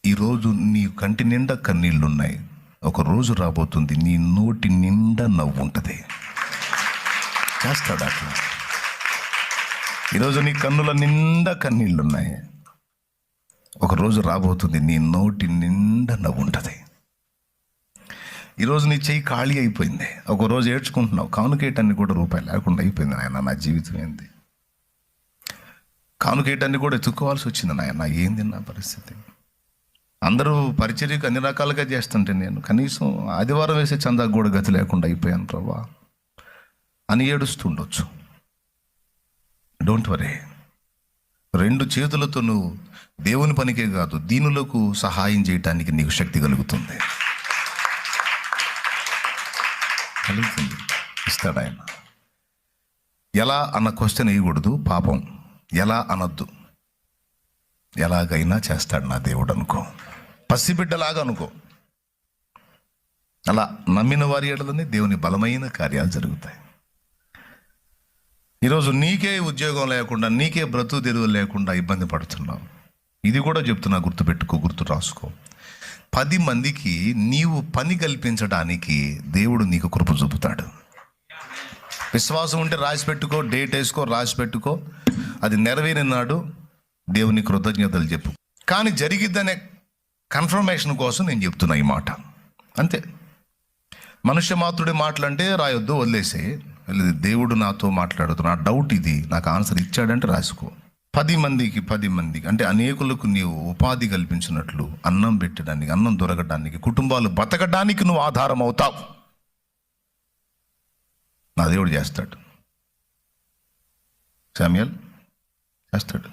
ఈరోజు నీ కంటి నిండా కన్నీళ్లున్నాయి. ఒక రోజు రాబోతుంది నీ నోటి నిండా నవ్వు ఉంటుంది. చేస్తాడు అట్లా. ఈరోజు నీ కన్నుల నిండా కన్నీళ్లున్నాయి. ఒక రోజు రాబోతుంది నీ నోటి నిండా నవ్వు ఉంటుంది. ఈరోజు నీ చెయ్యి ఖాళీ అయిపోయింది. ఒక రోజు ఏడ్చుకుంటున్నావు, కానుకేయటాన్ని కూడా రూపాయి లేకుండా అయిపోయింది నాయన, నా జీవితం ఏంది. కానుకేయటాన్ని కూడా ఎత్తుక్కోవాల్సి వచ్చింది నాయన, ఏంది నా పరిస్థితి. అందరూ పరిచర్యకు అన్ని రకాలుగా చేస్తుంటే నేను కనీసం ఆదివారం వేసే చందాకు కూడా గతి లేకుండా అయిపోయాను ప్రభా అని ఏడుస్తుండొచ్చు. Don't worry. 2 చేతులతో నువ్వు దేవుని పనికే కాదు దీనులకు సహాయం చేయటానికి నీకు శక్తి కలుగుతుంది. ఇస్తాడు ఆయన. ఎలా అన్న క్వశ్చన్ వేయకూడదు. పాపం ఎలా అనొద్దు. ఎలాగైనా చేస్తాడు నా దేవుడు అనుకో. పసిబిడ్డలాగా అనుకో. అలా నమ్మిన వారి ఎడలని దేవుని బలమైన కార్యాలు జరుగుతాయి. ఈరోజు నీకే ఉద్యోగం లేకుండా, నీకే బ్రతుకు తెరువు లేకుండా ఇబ్బంది పడుతున్నావు. ఇది కూడా చెప్తున్నా, గుర్తుపెట్టుకో, గుర్తు రాసుకో. 10 మందికి నీవు పని కల్పించడానికి దేవుడు నీకు కృప చూపుతాడు. విశ్వాసం ఉంటే రాసి పెట్టుకో, డేట్ వేసుకో, రాసి పెట్టుకో. అది నెరవేరిన నాడు దేవుని కృతజ్ఞతలు చెప్పు. కానీ జరిగిద్దనే కన్ఫర్మేషన్ కోసం నేను చెప్తున్నా ఈ మాట. అంతే. మనుష్య మాత్రుడి మాటలంటే రాయొద్దు, వదిలేసే. దేవుడు నాతో మాట్లాడుతున్నా, డౌట్ ఇది, నాకు ఆన్సర్ ఇచ్చాడంటే రాసుకో. 10 మందికి అంటే అనేకులకు నీవు ఉపాధి కల్పించినట్లు, అన్నం పెట్టడానికి, అన్నం దొరకడానికి, కుటుంబాలు బతకడానికి నువ్వు ఆధారం అవుతావు. నా దేవుడు చేస్తాడు. శామ్యూయల్ చేస్తాడు.